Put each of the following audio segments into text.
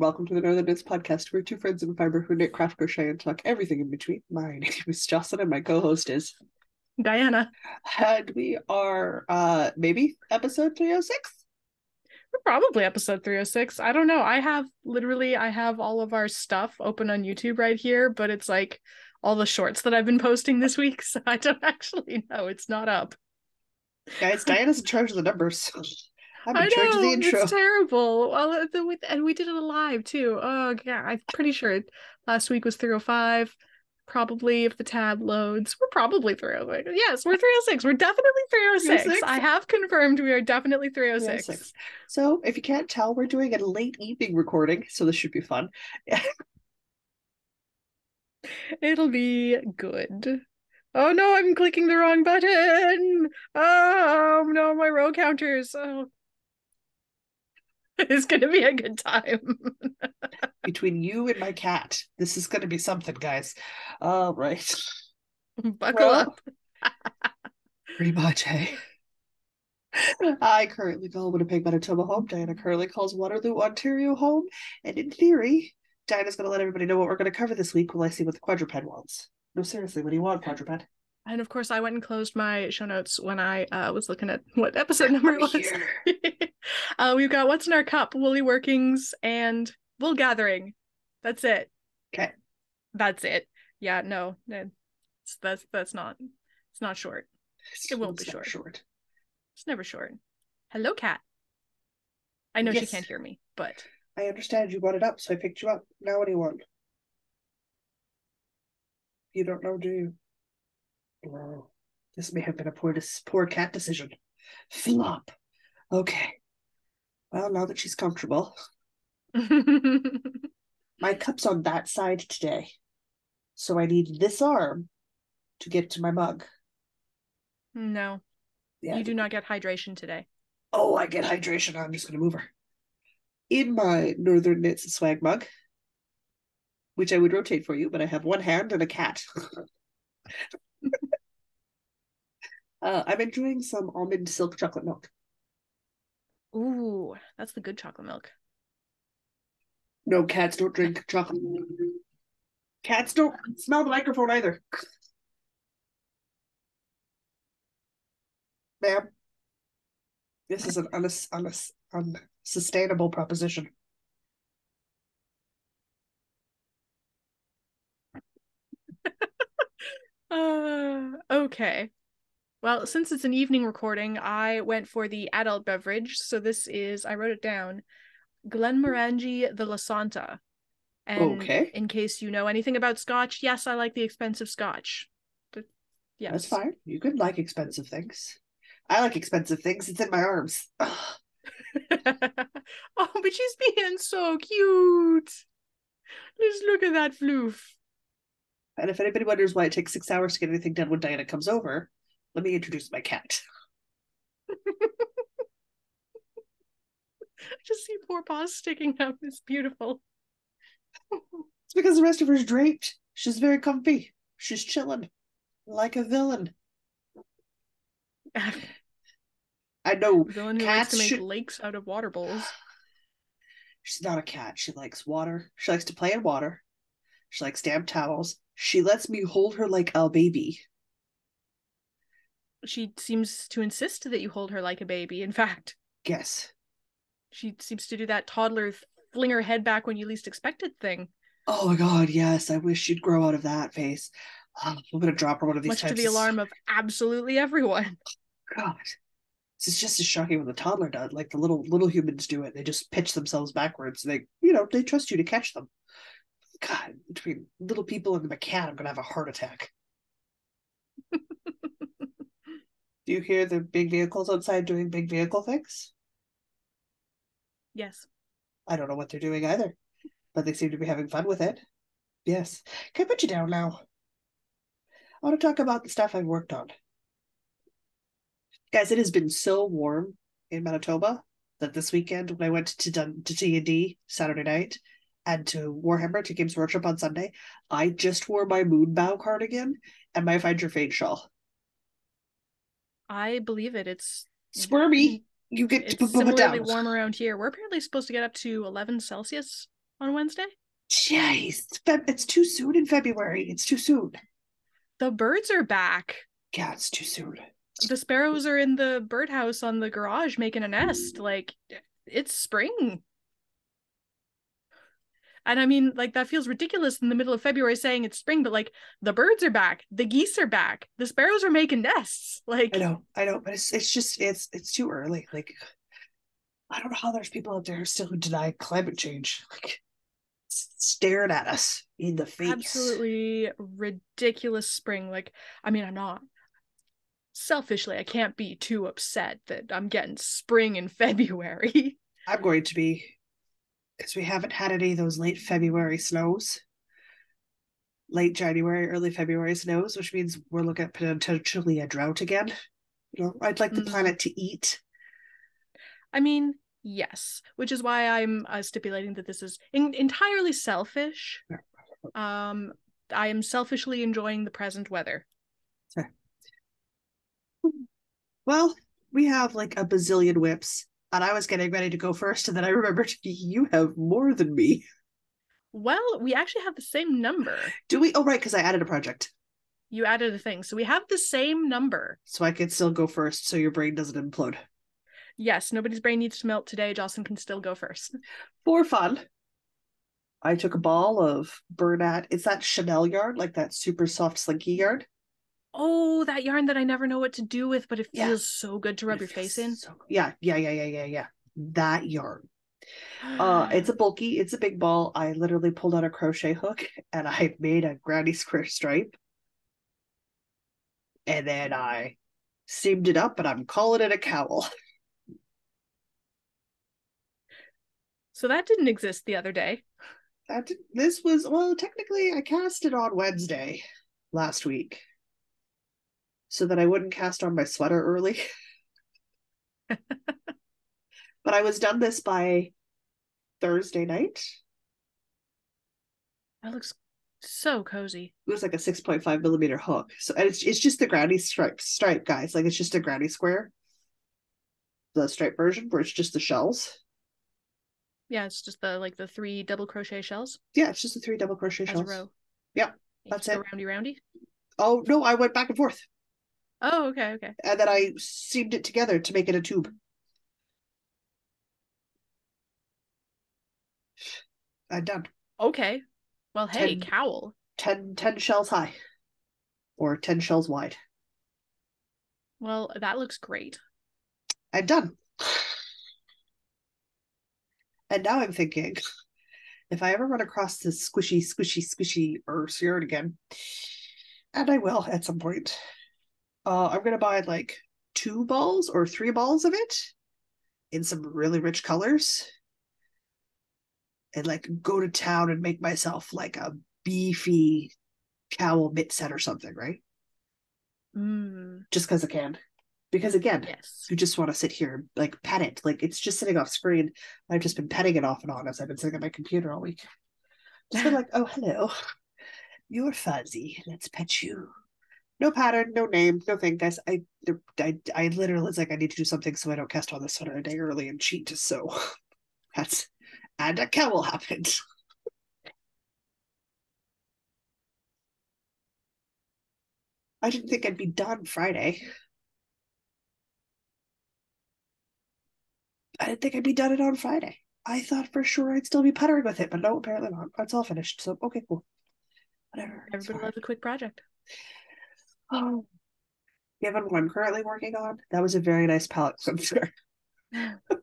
Welcome to the Northern Knits podcast. We're two friends in fiber who knit, craft, crochet, and talk everything in between. My name is Jocelyn, and my co-host is Diana. And we are maybe episode 306. We're probably episode 306. I don't know. I have all of our stuff open on YouTube right here, but it's like all the shorts that I've been posting this week, so I don't actually know. It's not up. Guys, Diana's in charge of the numbers. I'm in I charge of the know, intro. it's terrible. Well, and we did it live too. Oh yeah, I'm pretty sure last week was 305. Probably if the tab loads, we're probably 306. Yes, we're 306. We're definitely 306. 306? I have confirmed we are definitely 306. 306. So if you can't tell, we're doing a late evening recording, so this should be fun. It'll be good. Oh no, I'm clicking the wrong button. Oh no, my row counters. Oh. It's gonna be a good time. Between you and my cat, this is going to be something, guys. All right. Buckle up. Pretty much, hey. I currently call Winnipeg, Manitoba home. Diana currently calls Waterloo, Ontario home. And in theory, Diana's going to let everybody know what we're going to cover this week while I see what the quadruped wants. No, seriously, what do you want, quadruped? And of course, I went and closed my show notes when I was looking at what episode number it was. We've got What's in Our Cup, Woolly Workings, and Wool Gathering. That's it. Okay. That's it. Yeah, no, that's not. It's not short. It won't be short. It's never short. Hello, cat. I know yes. She can't hear me, but I understand you brought it up, so I picked you up. Now what do you want? You don't know, do you? Oh, this may have been a poor cat decision. Flop. Okay. Well, now that she's comfortable. My cup's on that side today. So I need this arm to get to my mug. No. Yeah. You do not get hydration today. Oh, I get hydration. I'm just going to move her. In my Northern Knits swag mug, which I would rotate for you, but I have one hand and a cat. I'm enjoying some almond silk chocolate milk. Ooh, that's the good chocolate milk. No, cats don't drink chocolate. Cats don't smell the microphone either. Ma'am, this is an unsustainable proposition. Okay. Well, since it's an evening recording, I went for the adult beverage. So this is, I wrote it down, Glenmorangie the Lasanta. And okay. In case you know anything about Scotch, yes, I like the expensive Scotch. But yes. That's fine. You could like expensive things. I like expensive things. It's in my arms. Oh, but she's being so cute. Just look at that floof. And if anybody wonders why it takes 6 hours to get anything done when Diana comes over, let me introduce my cat. Just see poor paws sticking out. It's beautiful. It's because the rest of her's draped. She's very comfy. She's chilling like a villain. I know. A villain who likes to make lakes out of water bowls. She's not a cat. She likes water. She likes to play in water. She likes damp towels. She lets me hold her like a baby. She seems to insist that you hold her like a baby. In fact, yes. She seems to do that toddler fling her head back when you least expected thing. Oh my god, yes. I wish she'd grow out of that face. I'm going to drop her one of these times. Much to the alarm of absolutely everyone. God. This is just as shocking when the toddler does. Like the little humans do it. They just pitch themselves backwards. They trust you to catch them. God, between little people and the cat, I'm going to have a heart attack. Do you hear the big vehicles outside doing big vehicle things? Yes. I don't know what they're doing either, but they seem to be having fun with it. Yes. Can I put you down now? I want to talk about the stuff I've worked on. Guys, it has been so warm in Manitoba that this weekend when I went to D&D Saturday night and to Warhammer to Games Workshop on Sunday, I just wore my Moonbow cardigan and my Find Your Fate shawl. I believe it. It's squirmy. You get it's similarly warm around here. We're apparently supposed to get up to 11 Celsius on Wednesday. Jeez, it's too soon in February. It's too soon. The birds are back. Yeah, it's too soon. The sparrows are in the birdhouse on the garage making a nest. Like, it's spring. And I mean, like, that feels ridiculous in the middle of February saying it's spring, but like, the birds are back, the geese are back, the sparrows are making nests. Like, I know, but it's just it's too early. Like, I don't know how there's people out there still who deny climate change. Like, staring at us in the face. absolutely ridiculous spring. Like, I mean, I'm not selfishly, I can't be too upset that I'm getting spring in February. I'm going to be, because we haven't had any of those late February snows, late January, early February snows, which means we're looking at potentially a drought again. You know, I'd like the planet to eat. I mean, yes, which is why I'm stipulating that this is entirely selfish. I am selfishly enjoying the present weather. Well, we have like a bazillion whips, and I was getting ready to go first, and then I remembered you have more than me. Well, we actually have the same number. Do we? Oh, right, because I added a project. You added a thing. So we have the same number. So I can still go first so your brain doesn't implode. Yes, nobody's brain needs to melt today. Jocelyn can still go first. For fun, I took a ball of Bernat. It's that Chanel yarn, like that super soft slinky yarn. Oh, that yarn that I never know what to do with, but it feels so good to rub your face in. So, yeah. That yarn. It's a big ball. I literally pulled out a crochet hook and I made a granny square stripe. And then I seamed it up and I'm calling it a cowl. So that didn't exist the other day. This was, well, technically I cast it on Wednesday last week so that I wouldn't cast on my sweater early. But I was done this by Thursday night. That looks so cozy. It was like a 6.5 millimeter hook. So and it's just the granny stripe, guys. Like, it's just a granny square. The stripe version where it's just the shells. Yeah, it's just the 3 double crochet shells. Yeah, it's just the 3 double crochet shells. As a row. Yeah, that's it. Roundy. Oh no, I went back and forth. Oh, okay. And then I seamed it together to make it a tube. I'm done. Okay. Well, hey, cowl. 10 shells high. Or 10 shells wide. Well, that looks great. I'm done. And now I'm thinking, if I ever run across this squishy earth yarn again, and I will at some point, I'm gonna buy like 2 balls or 3 balls of it in some really rich colors, and like go to town and make myself like a beefy cowl mitt set or something, right? Just because I can. Because again, yes, you just want to sit here and like pet it. Like, it's just sitting off screen. I've just been petting it off and on as I've been sitting at my computer all week. Just been like, oh, hello. You're fuzzy. Let's pet you. No pattern, no name, no thing, guys. I literally, it's like I need to do something so I don't cast on this sweater a day early and cheat. So that's, and a cowl happened. I didn't think I'd be done Friday. I didn't think I'd be done it on Friday. I thought for sure I'd still be puttering with it, but no, apparently not. It's all finished. So, okay, cool. Whatever. Everybody loves a quick project. Oh, given what I'm currently working on, that was a very nice palette cleanser. So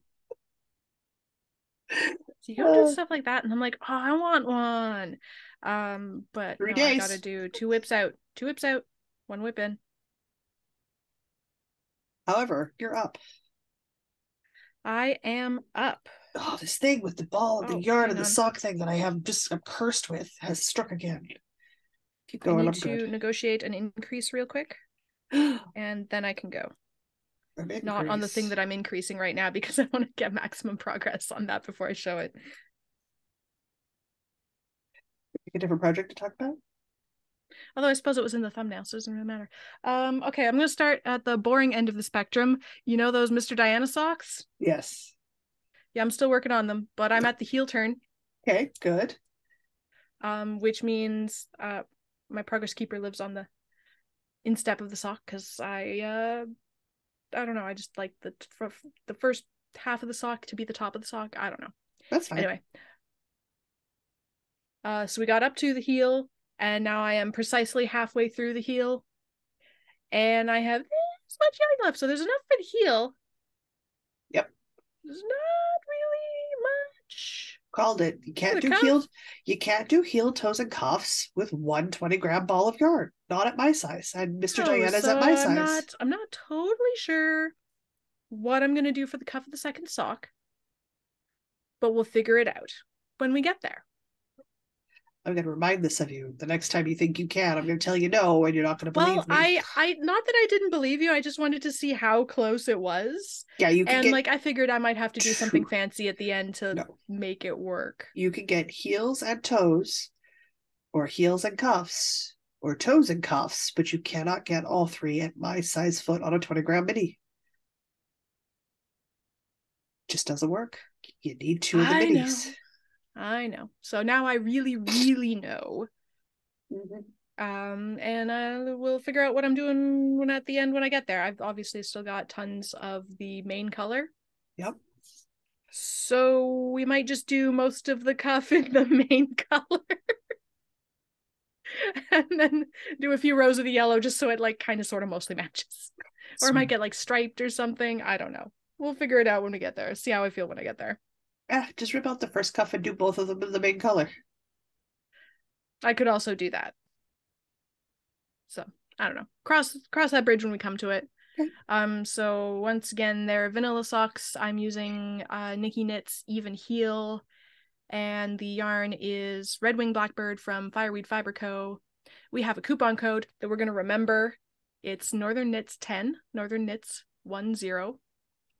you go do stuff like that, and I'm like, oh, I want one. But 3 no, days. I gotta do 2 whips out. 2 whips out, 1 whip in. However, you're up. I am up. Oh, this thing with the ball and the yarn and the sock thing that I'm cursed with has struck again. Keep going. I need to negotiate an increase real quick, and then I can go. Not on the thing that I'm increasing right now because I want to get maximum progress on that before I show it. Pick a different project to talk about. Although I suppose it was in the thumbnail, so it doesn't really matter. Okay, I'm gonna start at the boring end of the spectrum. You know those Mr. Diana socks? Yes. Yeah, I'm still working on them, but I'm at the heel turn. Okay, good. Which means my progress keeper lives on the instep of the sock because I don't know, I just like the first half of the sock to be the top of the sock. I don't know. That's fine. Anyway, so we got up to the heel, and now I am precisely halfway through the heel, and I have this much yarn left, so there's enough for the heel. Yep. There's not really much Called it. You for can't the do cuff. heel toes and cuffs with one 20-gram ball of yarn. Not at my size. And Mr. No, Diana's at so my size. I'm not totally sure what I'm gonna do for the cuff of the second sock, but we'll figure it out when we get there. I'm going to remind this of you. The next time you think you can, I'm going to tell you no, and you're not going to Well, believe me. I not that I didn't believe you, I just wanted to see how close it was. Yeah, you could And get like I figured I might have to do something two. fancy at the end to No, make it work. you could get heels and toes, or heels and cuffs, or toes and cuffs, but you cannot get all three at my size foot on a 20-gram mini. Just doesn't work. You need two of the I know. minis. I know. So now I really, really know. Mm-hmm. And I will figure out what I'm doing when at the end when I get there. I've obviously still got tons of the main color. Yep. So we might just do most of the cuff in the main color. And then do a few rows of the yellow just so it like kind of sort of mostly matches. Or it might get like striped or something. I don't know. We'll figure it out when we get there. See how I feel when I get there. Just rip out the first cuff and do both of them in the main color. I could also do that. So I don't know. Cross that bridge when we come to it. Okay. So once again, they're vanilla socks. I'm using Nikki Knits Even Heel, and the yarn is Red Wing Blackbird from Fireweed Fiber Co. We have a coupon code that we're gonna remember. It's Northern Knits 10, Northern Knits 10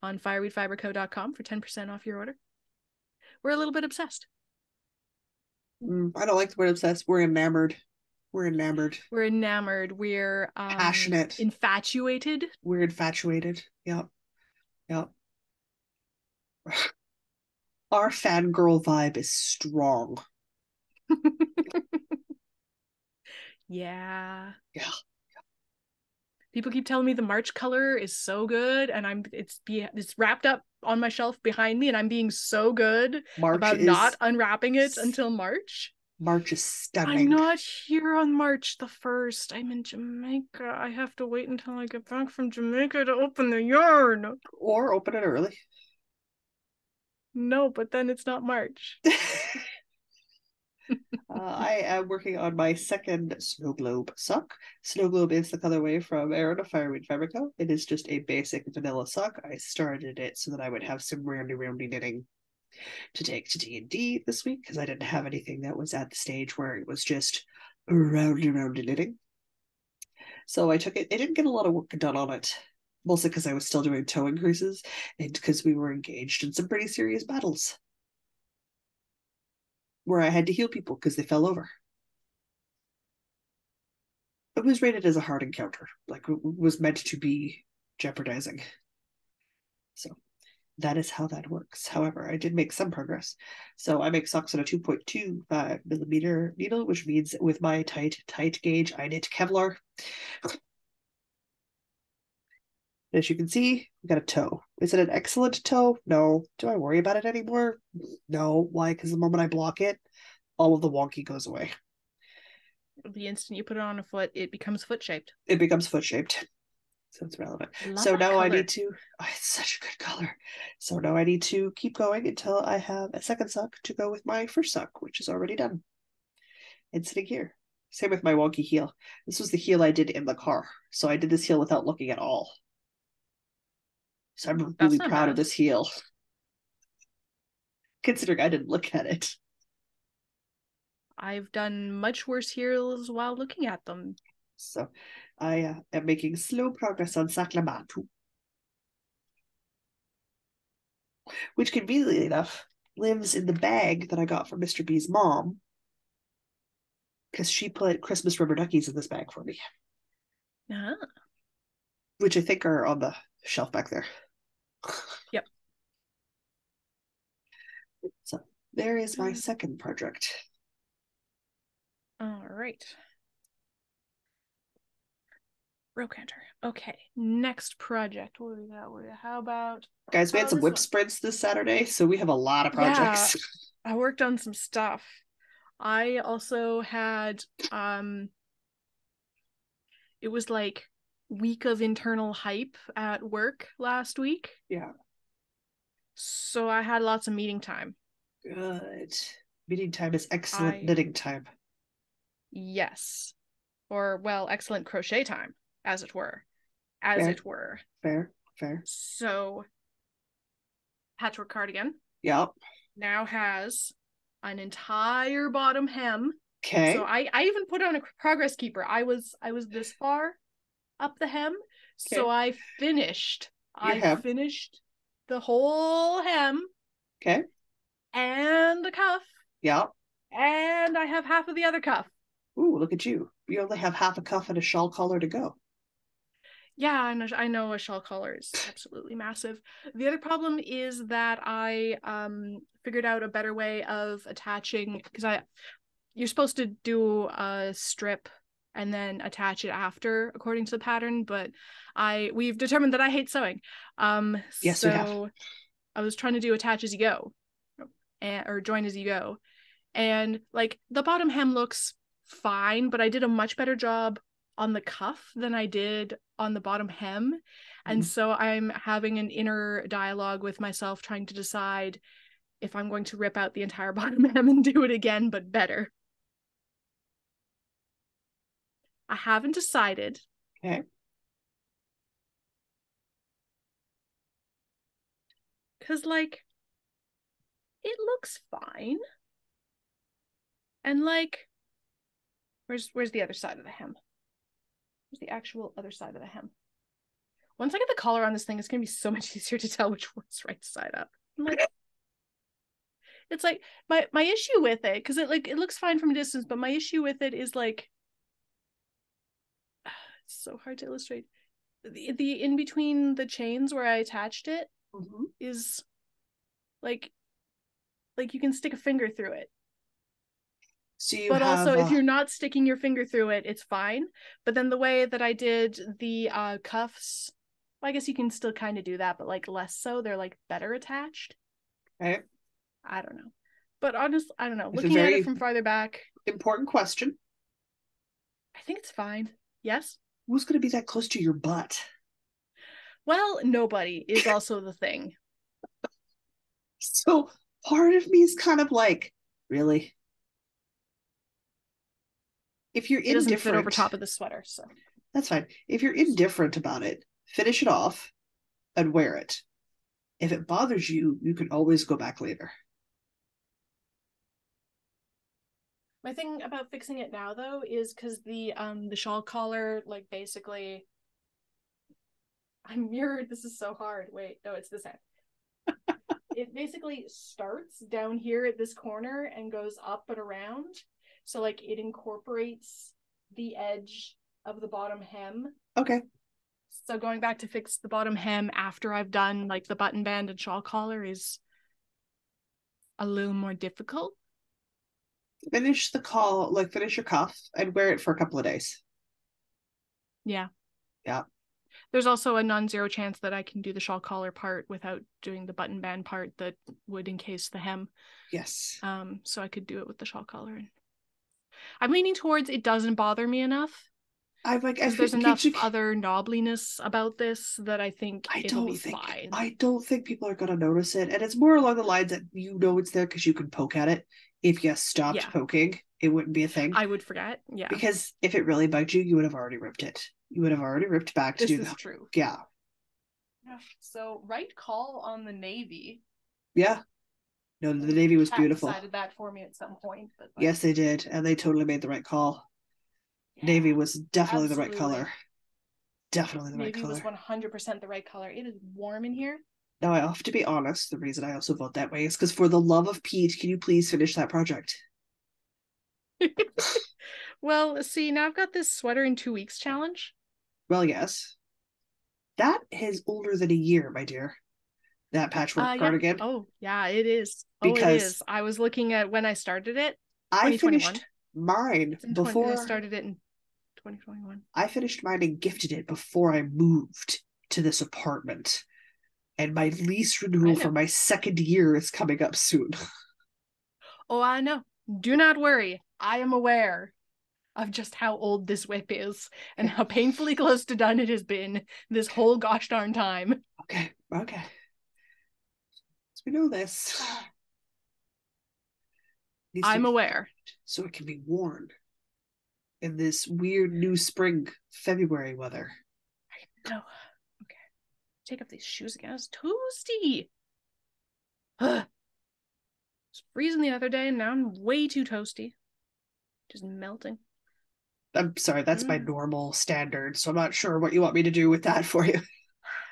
on fireweedfiberco.com for 10% off your order. We're a little bit obsessed. I don't like the word obsessed. We're enamored. We're enamored. We're enamored. We're Passionate. infatuated. We're infatuated. Yep. Yep. Our fangirl vibe is strong. Yeah. Yeah. People keep telling me the March color is so good, and it's wrapped up on my shelf behind me, and I'm being so good March about not is unwrapping it until March. March is I'm stunning. not here on March the 1st. I'm in Jamaica. I have to wait until I get back from Jamaica to open the yarn. Or open it early. No, but then it's not March. I am working on my second Snow Globe sock. Snow Globe is the colorway from Erin of Fireweed Fabrico. It is just a basic vanilla sock. I started it so that I would have some roundy knitting to take to D&D this week because I didn't have anything that was at the stage where it was just roundy knitting. So I took it. It didn't get a lot of work done on it, mostly because I was still doing toe increases and because we were engaged in some pretty serious battles where I had to heal people because they fell over. It was rated as a hard encounter, like it was meant to be jeopardizing. So that is how that works. However, I did make some progress. So I make socks on a 2.25 millimeter needle, which means with my tight gauge, I knit Kevlar. As you can see, we got a toe. Is it an excellent toe? No. Do I worry about it anymore? No. Why? Because the moment I block it, all of the wonky goes away. The instant you put it on a foot, it becomes foot shaped. It becomes foot shaped. So it's relevant. Love so that now color. I need to, it's such a good color. So now I need to keep going until I have a second sock to go with my first sock, which is already done. And sitting here. Same with my wonky heel. This was the heel I did in the car. So I did this heel without looking at all. So I'm really proud of this heel. Considering I didn't look at it. I've done much worse heels while looking at them. So I am making slow progress on Saklamatu. Which conveniently enough lives in the bag that I got from Mr. B's mom. Because she put Christmas rubber duckies in this bag for me. Which I think are on the shelf back there. Yep. So There is my second project. All right. Rokanter. Okay. Next project. What do we got? How about Guys, we had some whip sprints this Saturday, so we have a lot of projects. Yeah, I worked on some stuff. I also had it was like week of internal hype at work last week. Yeah. So I had lots of meeting time. Good. Meeting time is excellent knitting time. Yes. Or, well, excellent crochet time, as it were. Fair. So, Patchwork Cardigan. Yep. Now has an entire bottom hem. Okay. So I even put on a progress keeper. I was this far up the hem. Okay. So I finished the whole hem. Okay. And the cuff. Yep. And I have half of the other cuff. Ooh, look at you. You only have half a cuff and a shawl collar to go. Yeah, I know a shawl collar is absolutely massive. The other problem is that I figured out a better way of attaching, because you're supposed to do a strip and then attach it after according to the pattern, but we've determined that I hate sewing. Yes, so I was trying to do attach as you go, or join as you go, and like the bottom hem looks fine, but I did a much better job on the cuff than I did on the bottom hem. And so I'm having an inner dialogue with myself trying to decide if I'm going to rip out the entire bottom hem and do it again, but better. I haven't decided. Okay. Because, like, it looks fine. And, like, where's the other side of the hem? Where's the actual other side of the hem? Once I get the collar on this thing, it's going to be so much easier to tell which one's right side up. Like, it's like, my issue with it, because it looks fine from a distance, but my issue with it is, like, it's so hard to illustrate. The in between the chains where I attached it is like you can stick a finger through it. So also, if you're not sticking your finger through it, it's fine. But then the way that I did the cuffs, well, I guess you can still kind of do that, but like less so. They're like better attached. Okay. I don't know. But honestly, I don't know. Looking at it from farther back. Important question. I think it's fine. Yes? Who's going to be that close to your butt? Well, nobody is also the thing. So part of me is kind of like, really? If you're indifferent, it doesn't fit over top of the sweater, so that's fine. If you're indifferent about it, finish it off and wear it. If it bothers you, you can always go back later. My thing about fixing it now, though, is because the shawl collar, like, basically, I'm mirrored. This is so hard. Wait, no, it's this end. It basically starts down here at this corner and goes up and around. So, like, it incorporates the edge of the bottom hem. Okay. So going back to fix the bottom hem after I've done, like, the button band and shawl collar is a little more difficult. Finish your cuff and wear it for a couple of days. Yeah. Yeah. There's also a non-zero chance that I can do the shawl collar part without doing the button band part that would encase the hem. Yes. So I could do it with the shawl collar. I'm leaning towards it doesn't bother me enough. There's enough other knobbliness about this that I think it'll be fine. I don't think people are going to notice it. And it's more along the lines that you know it's there because you can poke at it. If you stopped poking, it wouldn't be a thing. I would forget. Yeah. Because if it really bugged you, you would have already ripped it. You would have already ripped back to do that. This is true. Yeah. So right call on the Navy. Yeah. No, the Navy was beautiful. Decided that for me at some point. But like... Yes, they did. And they totally made the right call. Yeah, Navy was definitely the right color. Definitely the right color. Navy was 100% the right color. It is warm in here. Now, I have to be honest, the reason I also vote that way is because for the love of Pete, can you please finish that project? Well, see, now I've got this sweater in 2 weeks challenge. Well, yes. That is older than a year, my dear. that patchwork Yeah. cardigan, Oh, yeah, it is. Oh, it because is. I was looking at when I started it, I 2021. finished mine It's in 20, I before started it in 2021. I finished mine and gifted it before I moved to this apartment. And my lease I renewal for know. my second year is coming up soon. Oh, I know. Do not worry. I am aware of just how old this whip is and Okay. how painfully close to done it has been this whole gosh darn time. Okay. Okay. So we know this. Needs to I'm be aware. so it can be worn in this weird new spring February weather. No. Okay. Take off these shoes again. It's toasty. Ugh. It's freezing the other day and now I'm way too toasty. Just melting. I'm sorry, that's my normal standard, so I'm not sure what you want me to do with that for you.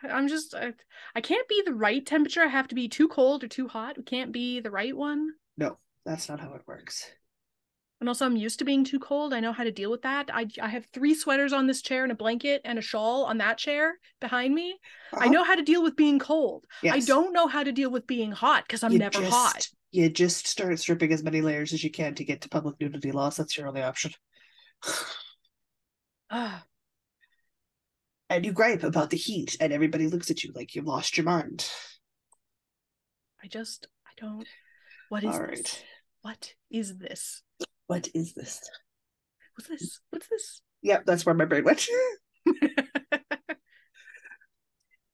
I can't be the right temperature. I have to be too cold or too hot. It can't be the right one. No, that's not how it works. And also, I'm used to being too cold. I know how to deal with that. I have 3 sweaters on this chair and a blanket and a shawl on that chair behind me. I know how to deal with being cold. I Yes. don't know how to deal with being hot because I'm never hot. You just start stripping as many layers as you can to get to public nudity laws. That's your only option. Ah, And you gripe about the heat, and everybody looks at you like you've lost your mind. I don't. What is All this? right. What is this? What is this? What's this? What's this? Yep, that's where my brain went.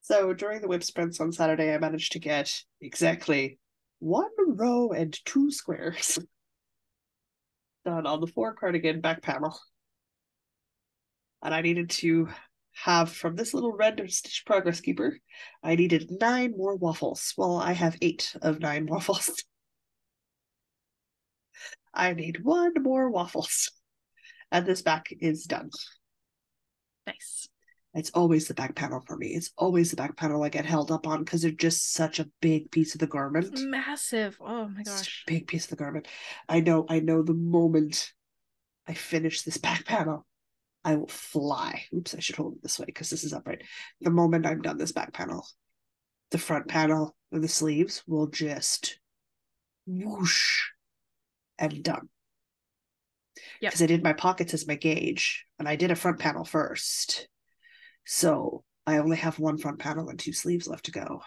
So during the whip sprints on Saturday, I managed to get exactly 1 row and 2 squares done on the 4 cardigan back panel. And I needed to have from this little red stitch progress keeper, I needed 9 more waffles. Well, I have 8 of 9 waffles. I need 1 more waffles. And this back is done. Nice. It's always the back panel for me. It's always the back panel I get held up on because they're just such a big piece of the garment. It's massive. Oh my gosh. Big piece of the garment. I know the moment I finish this back panel, I will fly. Oops, I should hold it this way because this is upright. The moment I'm done this back panel, the front panel or the sleeves will just whoosh and done. Because I did my pockets as my gauge, and I did a front panel first. So I only have 1 front panel and 2 sleeves left to go.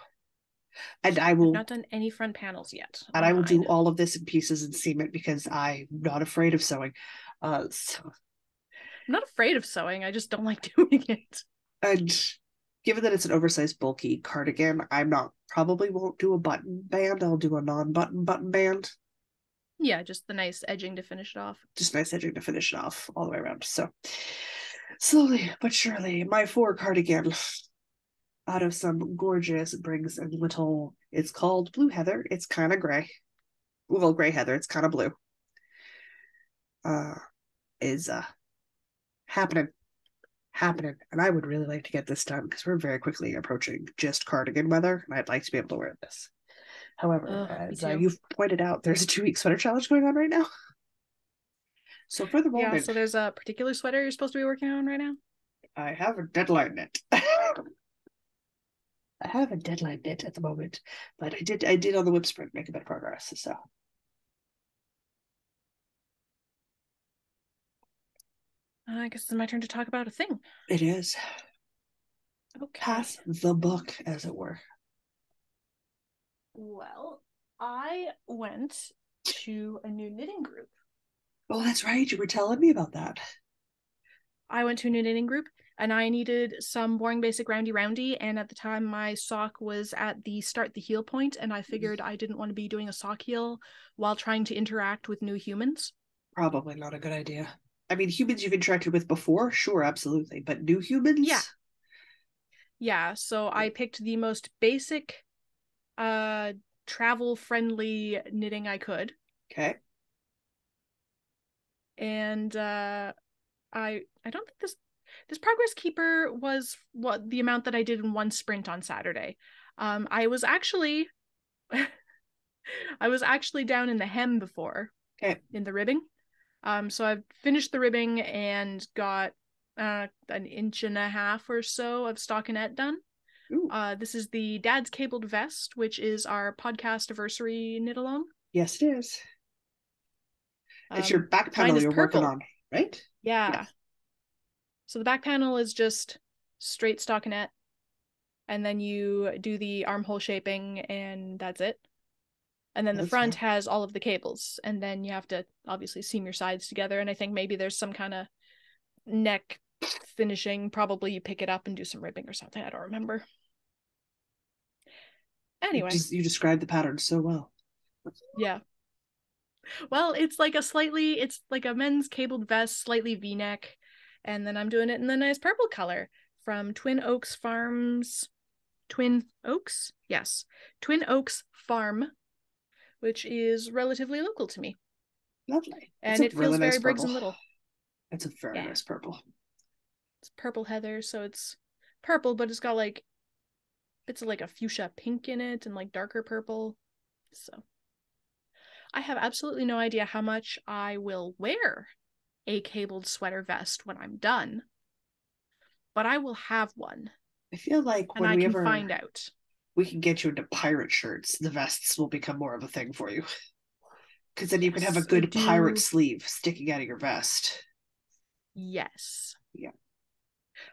And I've not done any front panels yet. And I will do all of this in pieces and seam it because I'm not afraid of sewing. So I'm not afraid of sewing. I just don't like doing it. And given that it's an oversized, bulky cardigan, probably won't do a button band. I'll do a non-button button band. Yeah, just the nice edging to finish it off. Just nice edging to finish it off all the way around. So slowly but surely, my 4 cardigan out of some gorgeous Briggs and Little. It's called Blue Heather. It's kind of gray. Well, gray heather. It's kind of blue. Is happening. And I would really like to get this done because we're very quickly approaching just cardigan weather, and I'd like to be able to wear this. However, as you've pointed out, there's a 2-week sweater challenge going on right now. So for the moment, yeah, so there's a particular sweater you're supposed to be working on right now. I have a deadline knit. I have a deadline knit at the moment, but I did on the whip sprint make a bit of progress. So I guess it's my turn to talk about a thing. it is. Okay. Pass the book, as it were. Well, I went to a new knitting group. Oh, that's right. You were telling me about that. I went to a new knitting group and I needed some boring basic roundy roundy. And at the time, my sock was at the start the heel point, and I figured I didn't want to be doing a sock heel while trying to interact with new humans. Probably not a good idea. I mean, humans you've interacted with before, sure, absolutely, but new humans? Yeah, so I picked the most basic, travel-friendly knitting I could. Okay. And I don't think this progress keeper was what the amount that I did in 1 sprint on Saturday. I was actually down in the hem before. Okay. In the ribbing. So I finished the ribbing and got an 1.5 inches or so of stockinette done. Ooh. This is the Dad's Cabled Vest, which is our podcast anniversary knit along. Yes, it is. It's your back Mine panel is you're working purple. on, right? Yeah. Yes. So the back panel is just straight stockinette, and then you do the armhole shaping, and that's it. And then the That's front fine. has all of the cables, and then you have to obviously seam your sides together. And I think maybe there's some kind of neck finishing. Probably you pick it up and do some ribbing or something. I don't remember. Anyway, You described the pattern so well. yeah. Well, it's like a men's cabled vest, slightly V-neck, and then I'm doing it in the nice purple color from Twin Oaks Farms. Twin Oaks? Yes. Twin Oaks Farm, which is relatively local to me. Lovely. It's And a it really feels nice very Briggs purple. and Little. It's a very Yeah. nice purple. It's purple heather, so it's purple, but it's got like bits of like a fuchsia pink in it and like darker purple. So I have absolutely no idea how much I will wear a cabled sweater vest when I'm done, but I will have one I feel like and when I we can ever find out. we can get you into pirate shirts, the vests will become more of a thing for you. Because then you can have a Yes, I good pirate do. sleeve sticking out of your vest. Yes. Yeah.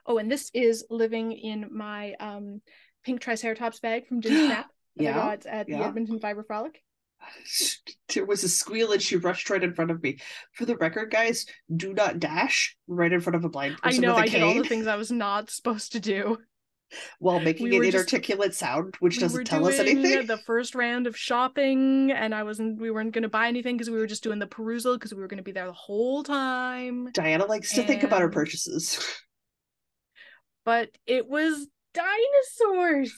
Oh, and this is living in my pink Triceratops bag from Gin's Knap that I Yeah. got at the Yeah. Edmonton Fiber Frolic. There was a squeal and she rushed right in front of me. For the record, guys, do not dash right in front of a blind I person know with a I did all the cane things I was not supposed to do. while making We an were just inarticulate sound, which we were doesn't tell us anything. doing the first round of shopping, and we weren't going to buy anything because we were just doing the perusal because we were going to be there the whole time. Diana likes to think about her And purchases. but it was dinosaurs,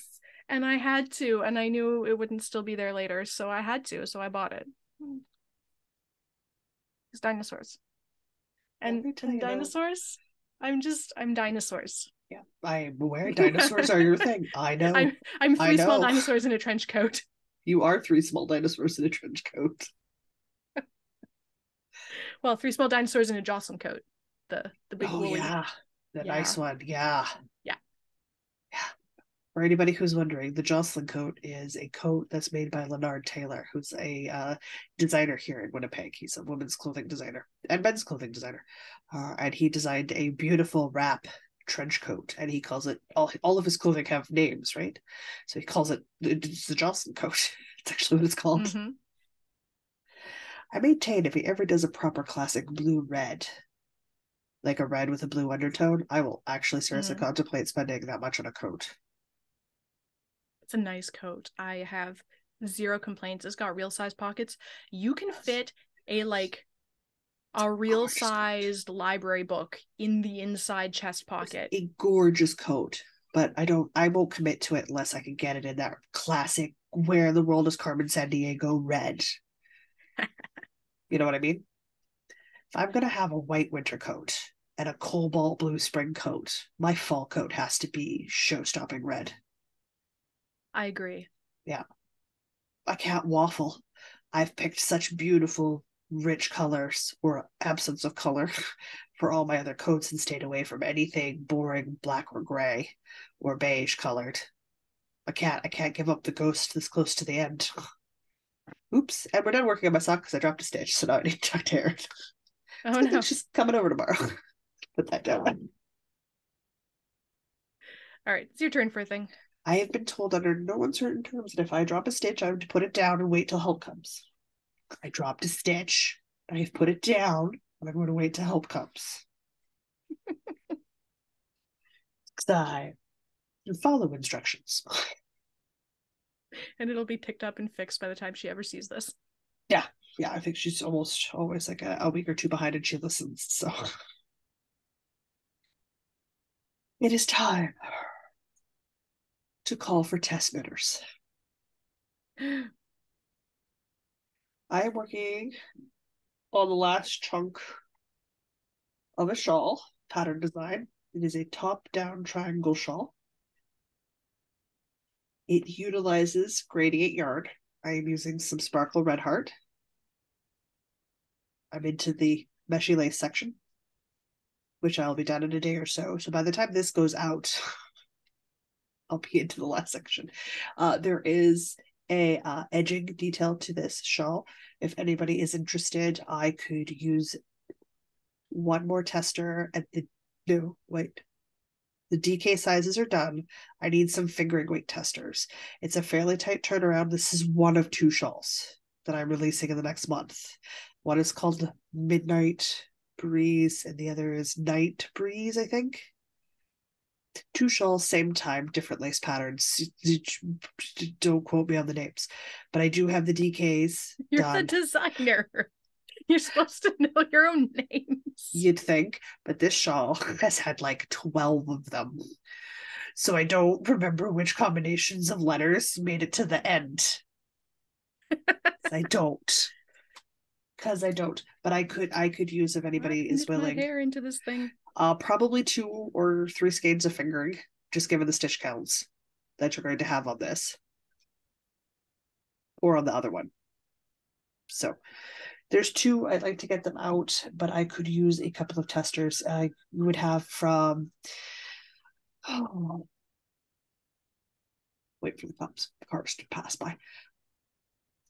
and I had to, and I knew it wouldn't still be there later, so I had to, so I bought it. It's dinosaurs. And dinosaurs, I'm dinosaurs. Yeah, I'm aware dinosaurs are your thing. I know. I'm I three small know. dinosaurs in a trench coat. You are three small dinosaurs in a trench coat. Well, three small dinosaurs in a Jocelyn coat. The big woolly. Yeah, the Yeah. nice one. Yeah. Yeah. Yeah. For anybody who's wondering, the Jocelyn coat is a coat that's made by Leonard Taylor, who's a designer here in Winnipeg. He's a women's clothing designer and men's clothing designer. And he designed a beautiful wrap trench coat, and he calls it, all of his clothing have names, right? So he calls it's the Jocelyn coat. It's actually what it's called. Mm-hmm. I maintain if he ever does a proper classic blue red, like a red with a blue undertone, I will actually seriously contemplate spending that much on a coat. It's a nice coat. I have zero complaints. It's got real size pockets. You can fit a real sized library book in the inside chest pocket. It's a gorgeous coat, but I won't commit to it unless I can get it in that classic Where in the World is Carmen Sandiego red. You know what I mean? If I'm gonna have a white winter coat and a cobalt blue spring coat, my fall coat has to be show-stopping red. I agree. Yeah. I can't waffle. I've picked such beautiful, rich colors or absence of color for all my other coats and stayed away from anything boring black or gray or beige colored. I can't give up the ghost this close to the end. Oops. And we're done working on my sock because I dropped a stitch, so now I need to tuck tear it. Oh no. She's coming over tomorrow. Put that down. All right, it's your turn for a thing. I have been told under no uncertain terms that if I drop a stitch, I'm to put it down and wait till help comes. I dropped a stitch. I have put it down, and I'm going to wait till help comes. I follow instructions. And it'll be picked up and fixed by the time she ever sees this. Yeah, I think she's almost always like a week or two behind and she listens. So it is time to call for test knitters. I am working on the last chunk of a shawl pattern design. It is a top-down triangle shawl. It utilizes gradient yarn. I am using some Sparkle Red Heart. I'm into the meshy lace section, which I'll be done in a day or so. So by the time this goes out, I'll be into the last section. There is a edging detail to this shawl. If anybody is interested, I could use one more tester at the no, wait. The DK sizes are done. I need some fingering weight testers. It's a fairly tight turnaround. This is one of two shawls that I'm releasing in the next month. One is called Midnight Breeze, and the other is Night Breeze, I think. Two shawls, same time, different lace patterns. Don't quote me on the names, but I do have the DKs You're done. the designer. You're supposed to know your own names. You'd think, but this shawl has had like 12 of them. So I don't remember which combinations of letters made it to the end. I don't. Because I don't. But I could use if anybody is willing. My hair into this thing. Probably 2 or 3 skeins of fingering, just given the stitch counts that you're going to have on this. Or on the other one. So there's 2. I'd like to get them out, but I could use a couple of testers. I would have from wait for the cars to pass by.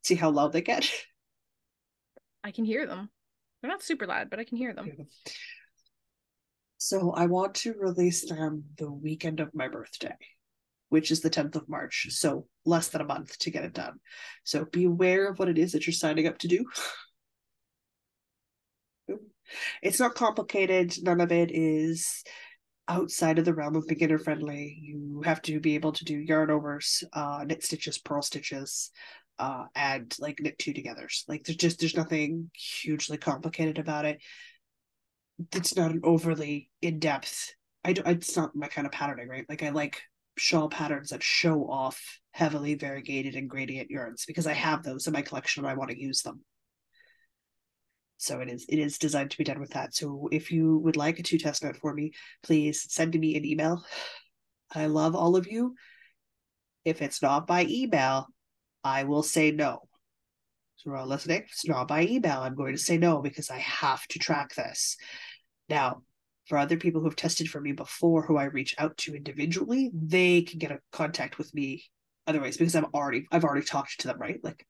See how loud they get. I can hear them. They're not super loud, but I can hear them. So I want to release them the weekend of my birthday, which is the 10th of March. So less than a month to get it done. So be aware of what it is that you're signing up to do. It's not complicated. None of it is outside of the realm of beginner friendly. You have to be able to do yarn overs, knit stitches, purl stitches, and like knit 2 togethers. Like there's nothing hugely complicated about it. It's not an overly in-depth. It's not my kind of patterning, right? Like I like shawl patterns that show off heavily variegated and gradient yarns because I have those in my collection and I want to use them. So it is designed to be done with that. So if you would like a 2 test note for me, please send me an email. I love all of you. If it's not by email, I will say no. So we're all listening. If it's not by email, I'm going to say no because I have to track this. Now, for other people who have tested for me before, who I reach out to individually, they can get a contact with me otherwise because I've already talked to them, right? Like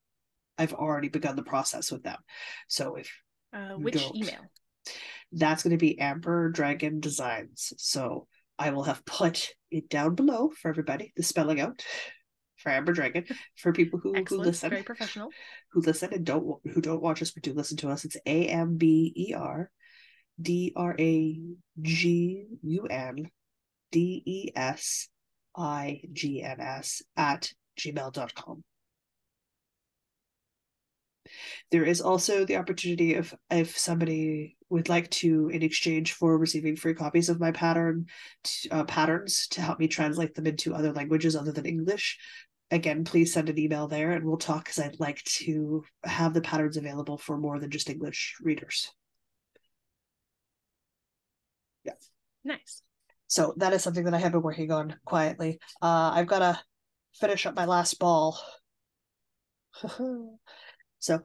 I've already begun the process with them. So if which email? That's going to be Amber Dragon Designs. So I will have put it down below for everybody, the spelling out for Amber Dragon, for people who listen, very professional, who listen and don't watch us but do listen to us. It's AmberDragonDesIGNS There is also the opportunity of if somebody would like to, in exchange for receiving free copies of my patterns to help me translate them into other languages other than English. Again, please send an email there and we'll talk because I'd like to have the patterns available for more than just English readers. Yeah. Nice. So that is something that I have been working on quietly. I've got to finish up my last ball. So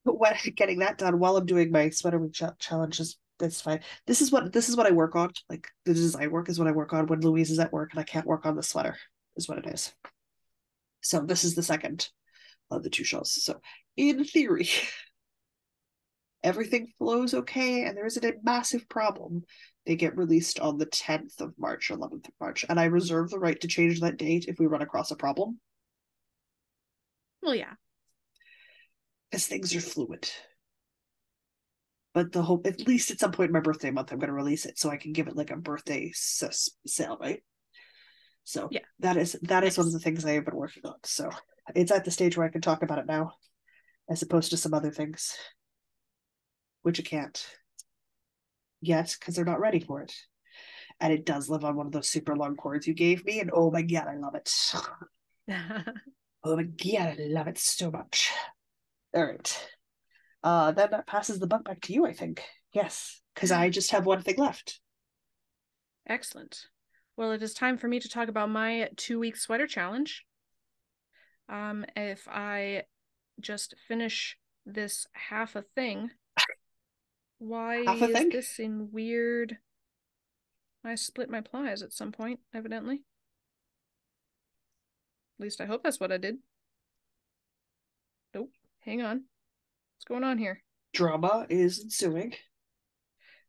when getting that done while I'm doing my sweater week challenge that's fine. This is what I work on. Like the design work is what I work on when Louise is at work and I can't work on the sweater, is what it is. So this is the second of the 2 shows. So in theory, everything flows okay and there isn't a massive problem. They get released on the 10th of March, 11th of March, and I reserve the right to change that date if we run across a problem. Well, yeah. Because things are fluid. But the hope, at least at some point in my birthday month, I'm going to release it so I can give it like a birthday sale, right? So yeah, that is nice. One of the things I have been working on. So it's at the stage where I can talk about it now, as opposed to some other things, which I can't yet because they're not ready for it. And it does live on one of those super long cords you gave me, and oh my god, I love it. Oh my god, I love it so much. All right. Then that passes the buck back to you, I think. Yes, because I just have one thing left. Excellent. Well, it is time for me to talk about my 2-week sweater challenge. If I just finish this half a thing, why is this in weird? I split my plies at some point, evidently. least I hope that's what I did. Nope. Hang on. What's going on here? Drama is ensuing.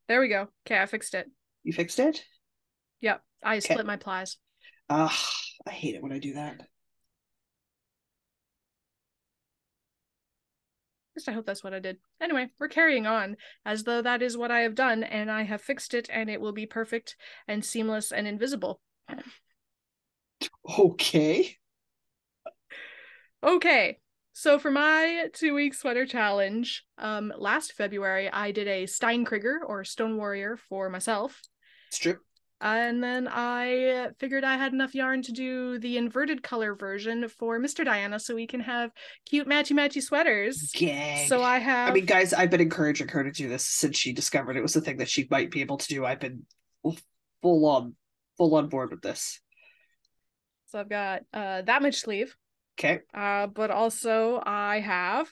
There we go. Okay, I fixed it. You fixed it? Yep. I Okay. split my plies. I hate it when I do that. At least I hope that's what I did. Anyway, we're carrying on as though that is what I have done, and I have fixed it, and it will be perfect and seamless and invisible. Okay. Okay. So for my 2-week sweater challenge, last February I did a Steinkrieger or Stone Warrior for myself. It's true. And then I figured I had enough yarn to do the inverted color version for Mr. Diana so we can have cute matchy sweaters. Gag. So I have... I mean, guys, I've been encouraging her to do this since she discovered it was the thing that she might be able to do. I've been full on board with this. So I've got that much sleeve. Okay. But also I have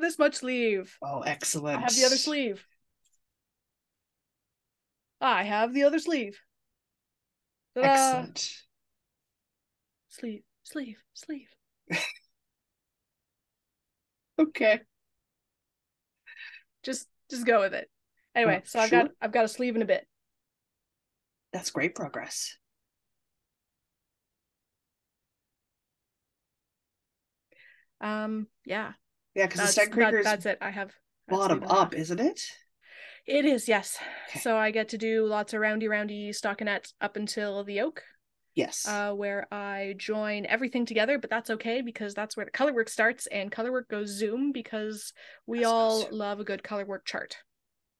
this much sleeve. Oh, excellent. I have the other sleeve. I have the other sleeve. Ta-da! Excellent. Sleeve. Okay. Just go with it. Anyway, so sure. I've got a sleeve in a bit. That's great progress. Yeah. Yeah, because the Steinkrieger's that's it. I have bottom up, isn't it? It is, yes. Okay. So I get to do lots of roundy stockinettes up until the yoke. Yes. Where I join everything together, but that's okay because that's where the color work starts, and color work goes zoom because we all love a good color work chart.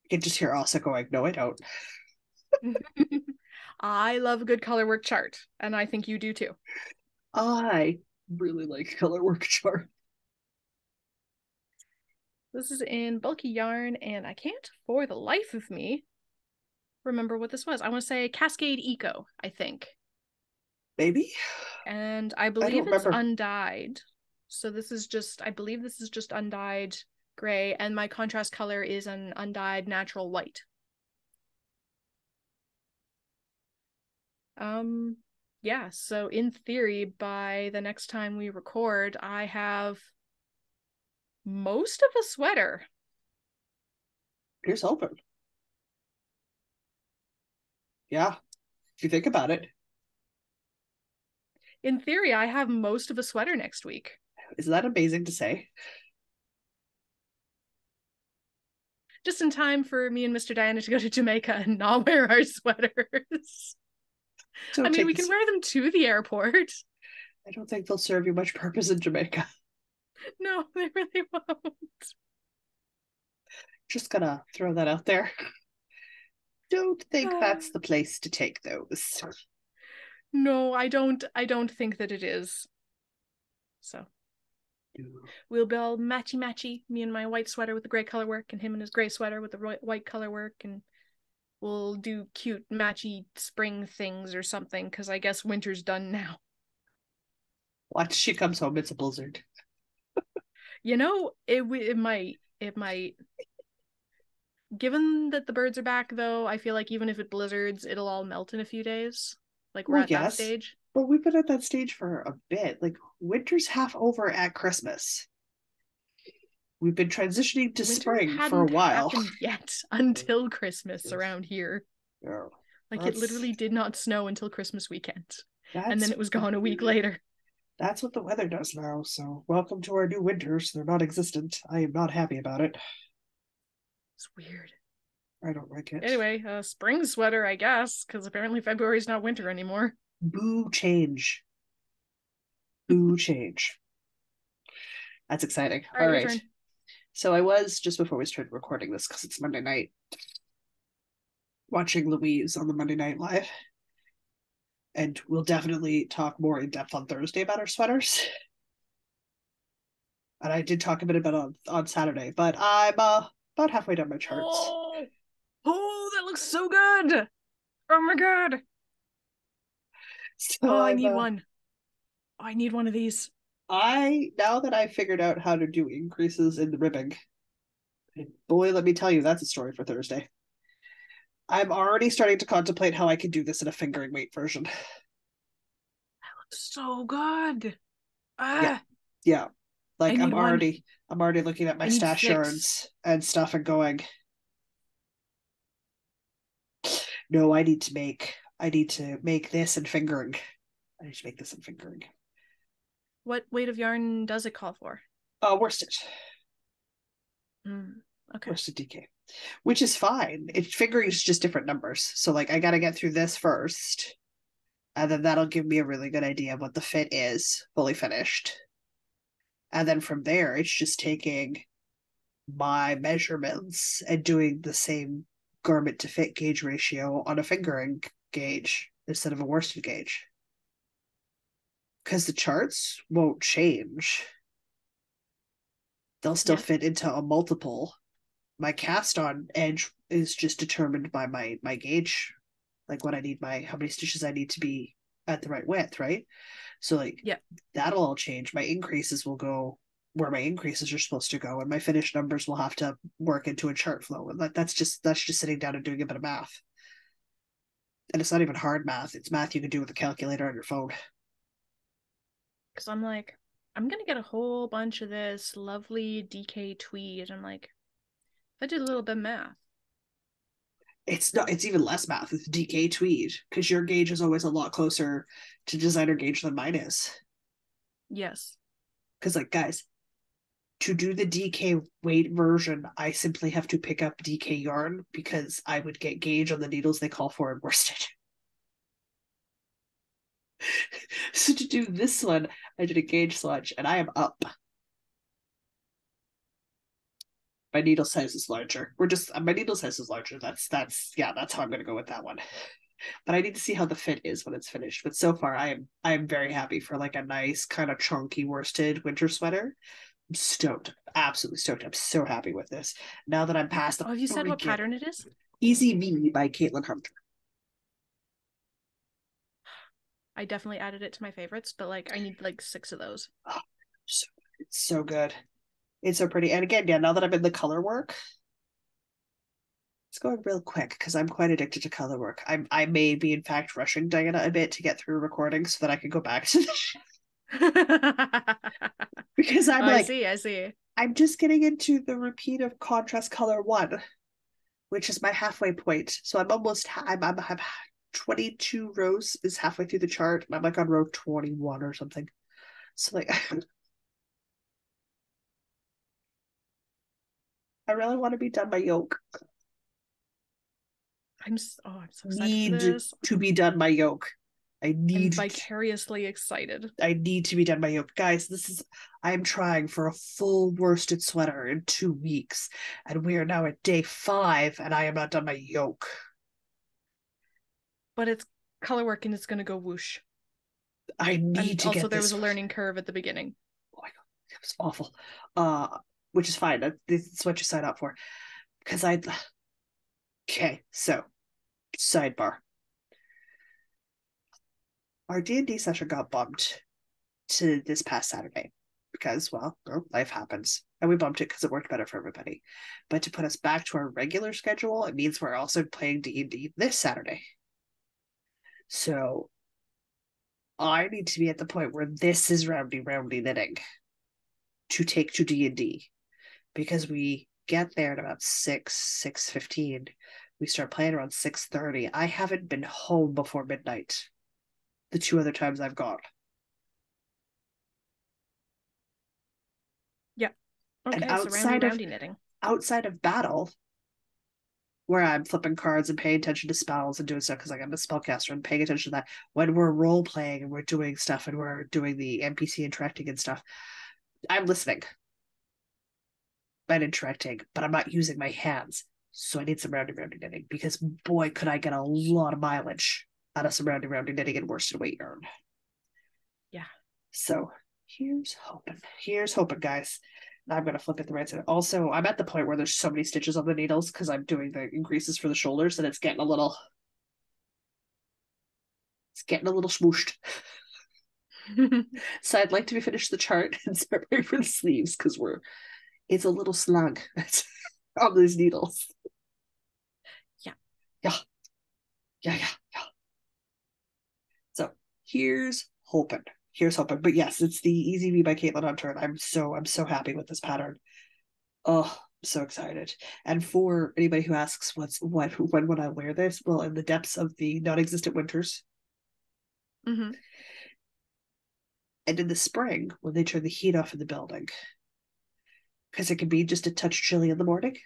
I can just hear Asa going, no, I don't. I love a good color work chart, and I think you do too. I really like color work chart. This is in bulky yarn, and I can't for the life of me remember what this was. I want to say Cascade Eco, I think. Maybe. And I believe it's undyed. So this is just, I believe this is just undyed gray, and my contrast color is an undyed natural white. Yeah, so in theory, by the next time we record, I have most of a sweater. Here's hoping. Yeah, if you think about it. In theory, I have most of a sweater next week. Isn't that amazing to say? Just in time for me and Mr. Diana to go to Jamaica and not wear our sweaters. I mean, we can wear them to the airport. I don't think they'll serve you much purpose in Jamaica. No, they really won't. Just gonna throw that out there. Don't think that's the place to take those. No, I don't think that it is. So we'll be all matchy, me and my white sweater with the gray color work, and him and his gray sweater with the white color work, and we'll do cute matchy spring things or something, because I guess winter's done now. Watch, she comes home, it's a blizzard. You know, it might. Given that the birds are back, though, I feel like even if it blizzards, it'll all melt in a few days. Like, we're at that stage. But we've been at that stage for a bit. Like, winter's half over at Christmas. We've been transitioning to spring for a while. Happened yet until Christmas around here. Yeah, like, it literally did not snow until Christmas weekend. And then it was gone a week later. That's what the weather does now. So welcome to our new winters. They're non-existent. I am not happy about it. It's weird. I don't like it. Anyway, spring sweater, I guess, because apparently February's not winter anymore. Boo change. Boo change. That's exciting. All right. So I was, just before we started recording this, because it's Monday night, watching Louise on the Monday Night Live. And we'll definitely talk more in depth on Thursday about our sweaters. And I did talk a bit about it on Saturday, but I'm about halfway done my charts. Oh, that looks so good. Oh my god. So I need one. Oh, I need one of these. Now that I figured out how to do increases in the ribbing, boy, let me tell you, that's a story for Thursday. I'm already starting to contemplate how I could do this in a fingering weight version. That So good. Yeah. Ah, Yeah. I Like need one. I'm already looking at my I need stash 6. yards and stuff and going, no, I need to make this and fingering. I need to make this and fingering. What weight of yarn does it call for? Worsted. Okay. Worsted DK. Which is fine. Fingering is just different numbers. So like I gotta get through this first. And then that'll give me a really good idea of what the fit is fully finished. And then from there, it's just taking my measurements and doing the same garment to fit gauge ratio on a fingering gauge instead of a worsted gauge. Because the charts won't change. They'll still fit into a multiple. My cast on edge is just determined by my gauge, like what I need how many stitches I need to be at the right width, right? So like that'll all change. My increases will go where my increases are supposed to go, and my finished numbers will have to work into a chart flow. And that's just sitting down and doing a bit of math. And it's not even hard math; it's math you can do with a calculator on your phone. Because I'm like, I'm gonna get a whole bunch of this lovely DK tweed. I'm like, if I did a little bit of math. It's not. It's even less math with DK tweed because your gauge is always a lot closer to designer gauge than mine is. Yes. Because like guys, to do the DK weight version, I simply have to pick up DK yarn because I would get gauge on the needles they call for in worsted. So to do this one, I did a gauge swatch and I am up. My needle size is larger. My needle size is larger. That's how I'm gonna go with that one. But I need to see how the fit is when it's finished. But so far I am very happy for like a nice kind of chunky worsted winter sweater. I'm stoked. Absolutely stoked. I'm so happy with this. Now that I'm past the have you said what pattern it is? Easy V by Caitlin Hunter. I definitely added it to my favorites, but like I need like 6 of those. Oh, it's so good. It's so pretty. And again, yeah, now that I'm in the color work, it's going real quick because I'm quite addicted to color work. I may be in fact rushing Diana a bit to get through recording so that I can go back to the because I'm like I see. I'm just getting into the repeat of contrast color 1, which is my halfway point. So I'm almost I'm 22 rows is halfway through the chart, and I'm like on row 21 or something. So like I really want to be done by yoke. I'm so excited Need for this. to be done by yoke. I'm vicariously excited. I need to be done by yoke. Guys, I'm trying for a full worsted sweater in 2 weeks, and we are now at day 5, and I am not done my yoke. But it's color work and it's gonna go whoosh. I need to also get there this. was a learning curve at the beginning. Oh my god, it was awful. Which is fine. That's what you sign up for. Because okay, so sidebar. Our D&D session got bumped to this past Saturday because, well, life happens. And we bumped it because it worked better for everybody. But to put us back to our regular schedule, it means we're also playing D&D this Saturday. So I need to be at the point where this is roundy knitting to take to D&D, because we get there at about 6:15. We start playing around 6:30. I haven't been home before midnight the 2 other times I've gone. Yeah. Okay, and outside of battle, where I'm flipping cards and paying attention to spells and doing stuff because like I'm a spellcaster and paying attention to that, when we're role playing and we're doing stuff and we're doing the NPC interacting and stuff, I'm listening and interacting, but I'm not using my hands. So I need some roundy knitting, because boy, could I get a lot of mileage out of some roundy knitting and worsted weight yarn. Yeah. So here's hoping, guys. Now I'm going to flip it the right side. Also, I'm at the point where there's so many stitches on the needles because I'm doing the increases for the shoulders, and it's getting a little smooshed. So I'd like to finish the chart and start ready for the sleeves because it's a little snug on these needles. Yeah. So here's hoping. Here's hoping. But yes, it's the Easy Me by Caitlin Hunter, and I'm so happy with this pattern. Oh, I'm so excited. And for anybody who asks when would I wear this? Well, in the depths of the non-existent winters. Mm-hmm. And in the spring, when they turn the heat off in the building. Because it can be just a touch chilly in the morning.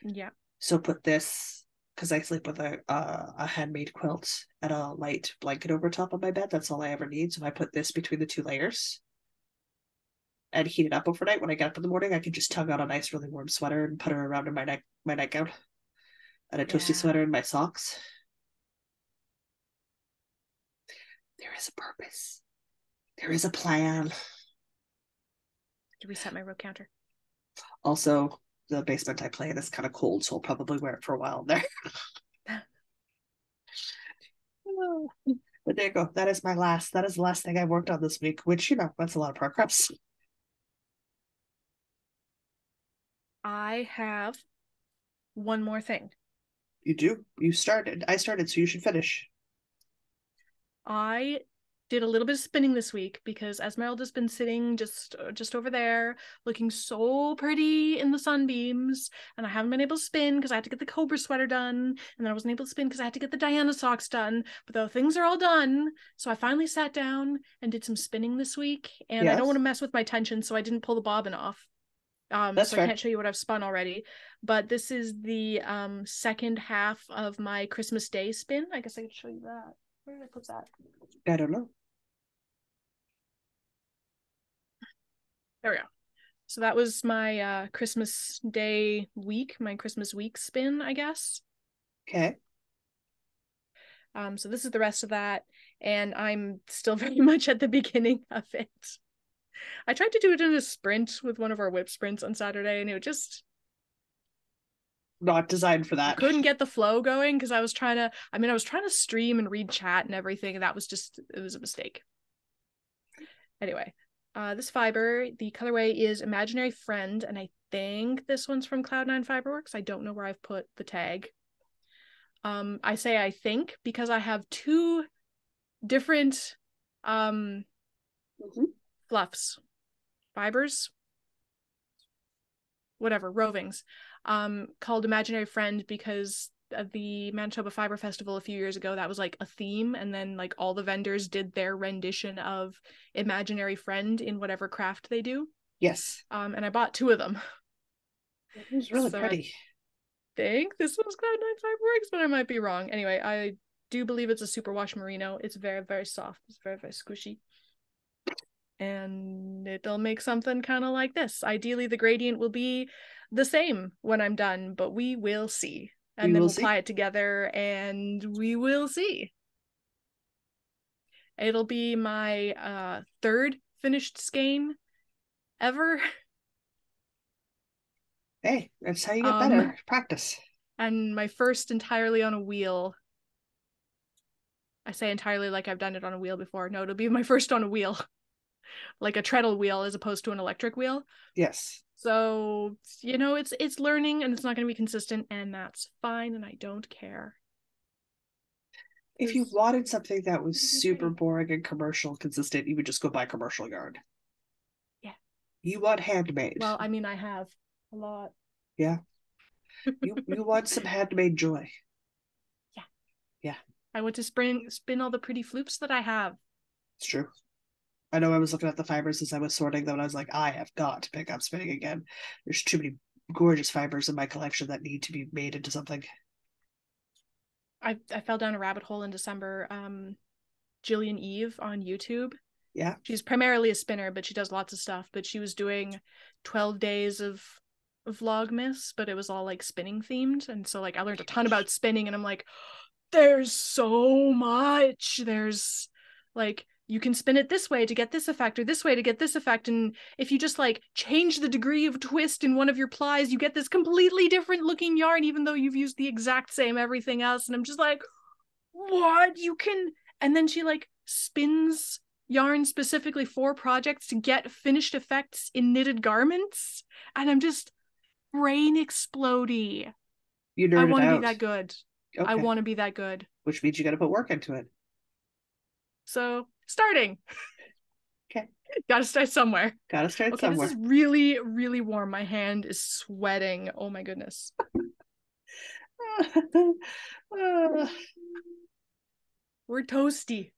Yeah. So put this, because I sleep with a handmade quilt and a light blanket over top of my bed. That's all I ever need. So I put this between the two layers and heat it up overnight. When I get up in the morning, I can just tug on a nice, really warm sweater and put it around in my nightgown, and a toasty Yeah. sweater and my socks. There is a purpose. There is a plan. To reset my rope counter. Also, the basement I play in is kind of cold, so I'll probably wear it for a while there. But there you go. That is the last thing I worked on this week, which, that's a lot of progress. I have one more thing. You do. You started. I started, so you should finish. I did a little bit of spinning this week because Esmeralda's been sitting just over there looking so pretty in the sunbeams, and I haven't been able to spin because I had to get the Cobra sweater done, and then I wasn't able to spin because I had to get the Diana socks done. But the things are all done, so I finally sat down and did some spinning this week, and I don't want Yes, to mess with my tension, so I didn't pull the bobbin off. that's So I fair. can't show you what I've spun already, but this is the second half of my Christmas Day spin. I guess I could show you that. Where did I put that? I don't know. There we go. So that was my Christmas Day week, my Christmas week spin, I guess. Okay. So this is the rest of that, and I'm still very much at the beginning of it. I tried to do it in a sprint with one of our whip sprints on Saturday, and it just Not designed for I that. couldn't get the flow going because I was trying to stream and read chat and everything, and it was a mistake. Anyway, this fiber, the colorway is Imaginary Friend, and I think this one's from Cloud9 Fiberworks. I don't know where I've put the tag. I say I think because I have two different fluffs, fibers, whatever, rovings, called Imaginary Friend because of the Manitoba Fiber Festival a few years ago. That was like a theme, and then like all the vendors did their rendition of Imaginary Friend in whatever craft they do. Yes. And I bought two of them. It was really So pretty. I think this was Cloud9 Fiberworks, but I might be wrong. Anyway, I do believe it's a superwash merino. It's very, very soft. It's very, very squishy. And it'll make something kind of like this. Ideally, the gradient will be the same when I'm done, but we will see. And We then will we'll see. apply it together and we will see. It'll be my third finished skein ever. Hey, that's how you get better. Practice. And my first entirely on a wheel. I say entirely like I've done it on a wheel before. No, it'll be my first on a wheel. Like a treadle wheel as opposed to an electric wheel. Yes. So, it's learning and it's not going to be consistent, and that's fine, and I don't care. If you wanted something that was super boring and commercial consistent, you would just go buy commercial yarn. Yeah. You want handmade. Well, I mean, I have a lot. Yeah. You want some handmade joy. Yeah. Yeah. I want to spin all the pretty floops that I have. It's true. I know I was looking at the fibers as I was sorting them, and I was like, I have got to pick up spinning again. There's too many gorgeous fibers in my collection that need to be made into something. I fell down a rabbit hole in December. Jillian Eve on YouTube. Yeah. She's primarily a spinner, but she does lots of stuff. But she was doing 12 days of Vlogmas, but it was all like spinning themed. And so like I learned a ton about spinning, and I'm like, there's so much. There's like you can spin it this way to get this effect, or this way to get this effect, and if you just like change the degree of twist in one of your plies, you get this completely different looking yarn, even though you've used the exact same everything else. And I'm just like, what? You can. And then she like spins yarn specifically for projects to get finished effects in knitted garments, and I'm just brain explodey. You I nerded want to be out. that good. Okay. I want to be that good. Which means you got to put work into it. So Starting. Okay. Gotta start somewhere. Gotta start Okay, somewhere. this is really, really warm. My hand is sweating. Oh my goodness. We're toasty.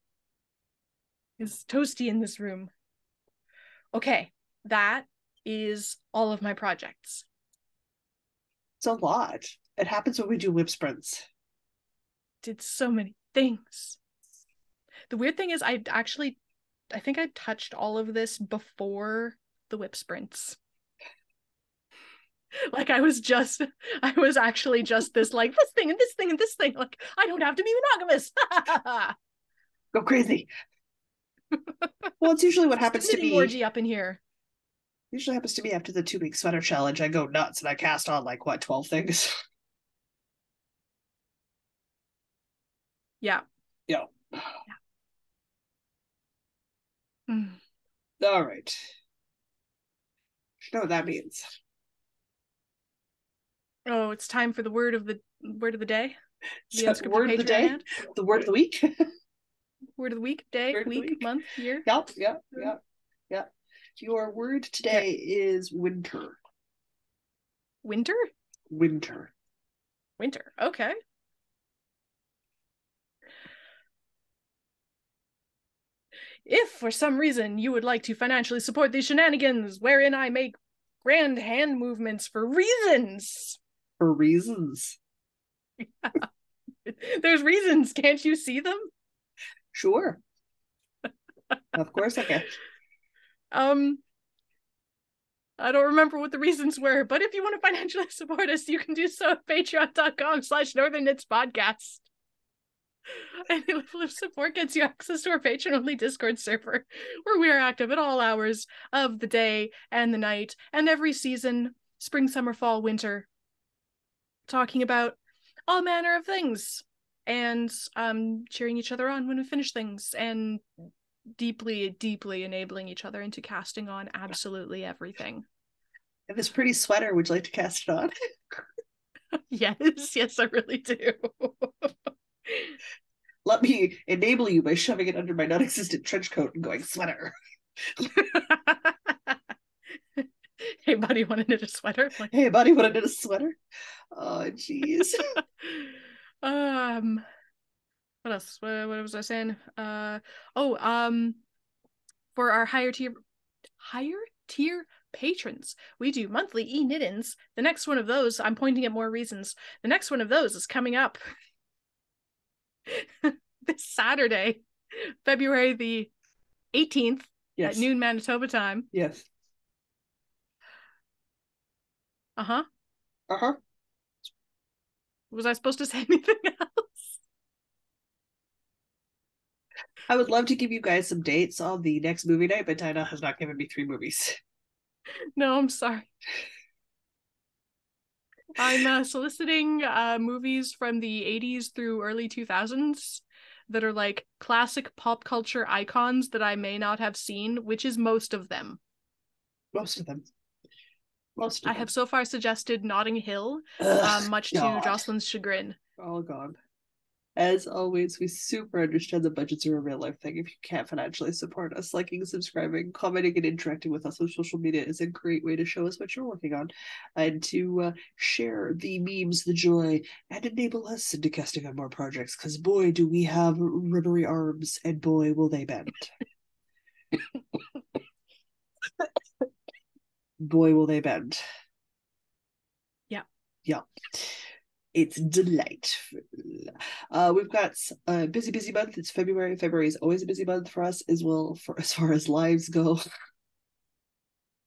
It's toasty in this room. Okay, that is all of my projects. It's a lot. It happens when we do whip sprints. Did so many things. The weird thing is I think I touched all of this before the whip sprints. Like I was actually just this like this thing and this thing and this thing. Like I don't have to be monogamous. Go crazy. Well, it's usually what happens to me. Orgy up in here. Usually happens to me after the 2-week sweater challenge. I go nuts and I cast on like what 12 things. Yeah. Yeah. Mm. All right. You know what that means. Oh, it's time for the word of the day. The word of the day. Ad. The word of the week. Word of the week, day, week, month, year. Yep. Your word today is winter. Winter? Winter. Okay. If for some reason you would like to financially support these shenanigans wherein I make grand hand movements for reasons. For reasons. Yeah. There's reasons. Can't you see them? Sure. Of course I can. I don't remember what the reasons were, but if you want to financially support us, you can do so at patreon.com/Northern Knits Podcast. Any level of support gets you access to our patron-only Discord server, where we are active at all hours of the day and the night, and every season, spring, summer, fall, winter, talking about all manner of things, and cheering each other on when we finish things, and deeply, deeply enabling each other into casting on absolutely everything. And this pretty sweater, would you like to cast it on? Yes, I really do. Let me enable you by shoving it under my non-existent trench coat and going, sweater. Hey, buddy, want to knit a sweater? Like, hey, buddy, want to knit a sweater? Oh, jeez. What else? What was I saying? For our higher tier patrons, we do monthly e-knittings. The next one of those, I'm pointing at more reasons. The next one of those is coming up this Saturday, February the 18th, yes, at noon Manitoba time. Yes. Uh-huh. Was I supposed to say anything else? I would love to give you guys some dates on the next movie night, but Dinah has not given me 3 movies. No, I'm sorry. I'm soliciting movies from the 80s through early 2000s that are like classic pop culture icons that I may not have seen, which is most of them. I have so far suggested Notting Hill, much to Jocelyn's chagrin. Oh, God. As always, we super understand the budgets are a real life thing. If you can't financially support us, liking, subscribing, commenting, and interacting with us on social media is a great way to show us what you're working on and to share the memes, the joy, and enable us into casting on more projects, because boy, do we have rubbery arms, and boy, will they bend. Boy, will they bend. Yeah. It's delightful. We've got a busy month. It's February. February is always a busy month for us as well, for as far as lives go.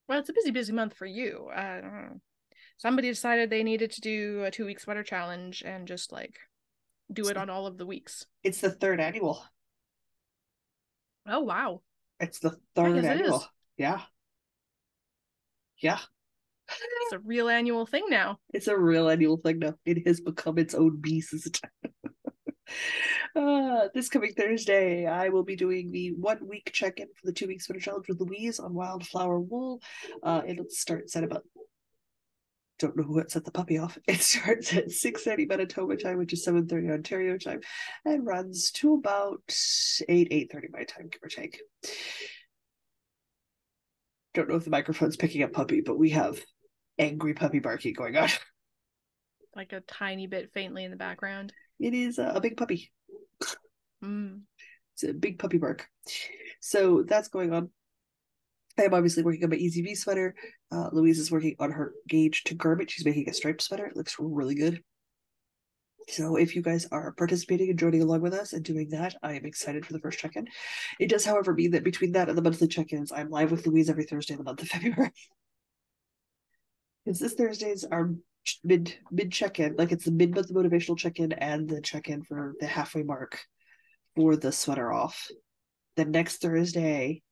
Well, it's a busy month for you. Somebody decided they needed to do a 2-week sweater challenge and just like do it on all of the weeks. It's the 3rd annual. Oh, wow. It's the 3rd annual. Yeah. It's a real annual thing now. It's a real annual thing now. It has become its own beast. This coming Thursday, I will be doing the 1-week check-in for the 2-week sweater challenge with Louise on Wildflower Wool. It'll start at about don't know what set the puppy off. It starts at 6:30 Manitoba time, which is 7:30 Ontario time, and runs to about 8:30 my time, give or take. Don't know if the microphone's picking up puppy, but we have angry puppy barking going on. Like a tiny bit faintly in the background. It is a big puppy. Mm. It's a big puppy bark. So that's going on. I'm obviously working on my EZV sweater. Louise is working on her gauge to garment. She's making a striped sweater. It looks really good. So if you guys are participating and joining along with us and doing that, I am excited for the first check-in. It does, however, mean that between that and the monthly check-ins, I'm live with Louise every Thursday in the month of February. Because this Thursday is our mid check-in, like it's the mid-month motivational check-in and the check-in for the halfway mark for the sweater off. The next Thursday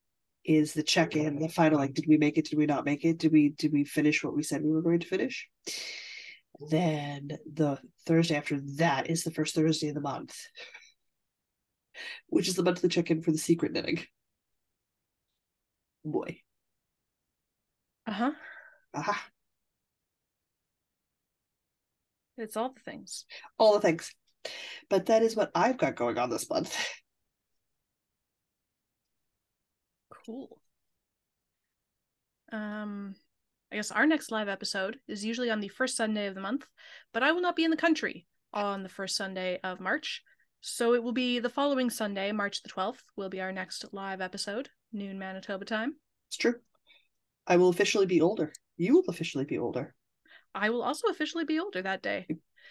is the check-in, the final, like, did we make it? Did we not make it? Did we finish what we said we were going to finish? Then the Thursday after that is the first Thursday of the month, which is the monthly check-in for the secret knitting. Boy. Uh-huh. Aha. It's all the things. All the things. But that is what I've got going on this month. Cool. I guess our next live episode is usually on the first Sunday of the month, but I will not be in the country on the first Sunday of March. So it will be the following Sunday, March the 12th, will be our next live episode, noon Manitoba time. It's true. I will officially be older. You will officially be older. I will also officially be older that day.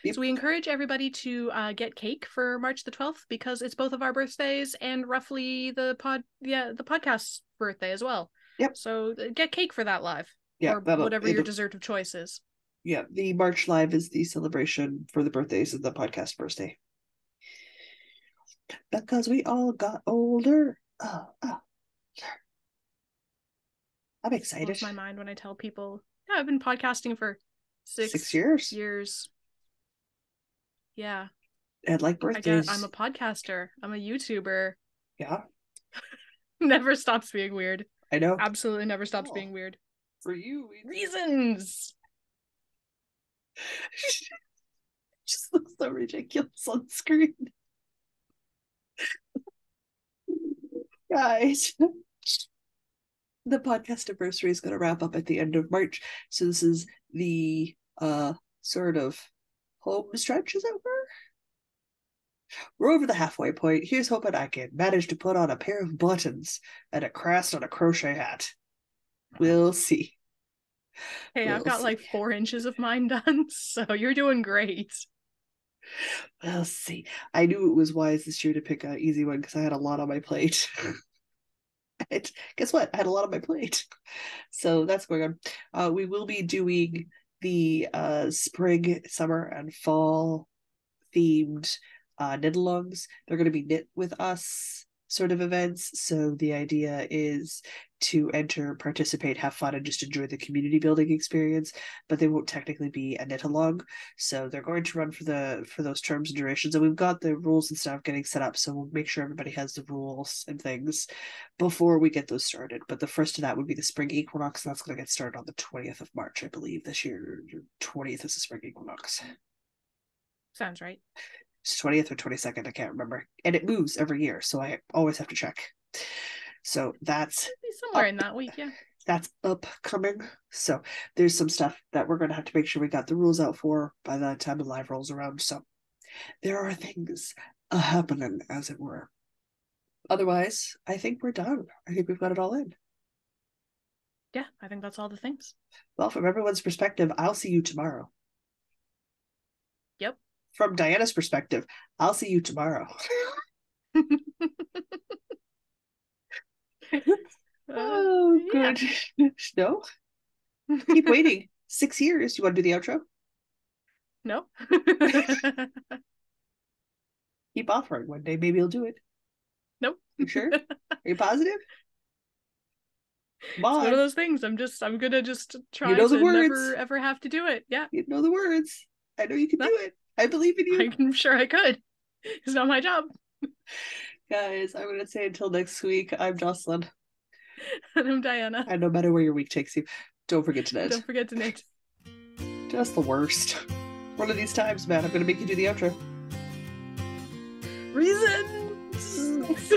Yep. So we encourage everybody to get cake for March the 12th because it's both of our birthdays and roughly the podcast's birthday as well. Yep. So get cake for that live. Yeah, or whatever your dessert of choice is. Yeah, the March live is the celebration for the birthdays of the podcast birthday. Because we all got older. I'm excited. It blows my mind when I tell people, yeah, I've been podcasting for six years. Yeah. And like birthdays. I'm a podcaster. I'm a YouTuber. Yeah. Never stops being weird. I know. Absolutely never stops being weird. For you. Reasons. Just looks so ridiculous on screen. Guys. The podcast anniversary is going to wrap up at the end of March. So this is the sort of home stretch, as it were. We're over the halfway point. Here's hoping I can manage to put on a pair of buttons and a crest on a crochet hat. We'll see. Hey, I've got like 4 inches of mine done, so you're doing great. We'll see. I knew it was wise this year to pick an easy one because I had a lot on my plate. Guess what? I had a lot on my plate. So that's going on. We will be doing the spring, summer, and fall themed knit-alongs. They're going to be knit with us sort of events. So the idea is to enter, participate, have fun, and just enjoy the community building experience. But they won't technically be a knit-along. So they're going to run for those terms and durations. And we've got the rules and stuff getting set up. So we'll make sure everybody has the rules and things before we get those started. But the first of that would be the spring equinox. And that's going to get started on the 20th of March, I believe, this year. 20th is the spring equinox. Sounds right. It's 20th or 22nd, I can't remember. And it moves every year, so I always have to check. So that's somewhere in that week, yeah. That's upcoming. So there's some stuff that we're going to have to make sure we got the rules out for by the time the live rolls around. So there are things happening, as it were. Otherwise, I think we're done. I think we've got it all in. Yeah, I think that's all the things. Well, from everyone's perspective, I'll see you tomorrow. Yep. From Diana's perspective, I'll see you tomorrow. Oh, good. Yeah. No? Keep waiting. 6 years. You want to do the outro? No. Keep offering. One day, maybe you'll do it. Nope. You sure? Are you positive? Come on. It's one of those things. I'm gonna just try you know the to words. never ever have to do it. Yeah. You know the words. I know you can do it. I believe in you. I'm sure I could. It's not my job. Guys, I'm gonna say until next week. I'm Jocelyn. And I'm Diana. And no matter where your week takes you, don't forget to knit. Don't forget to knit. Just the worst. One of these times, man, I'm gonna make you do the outro. Reasons.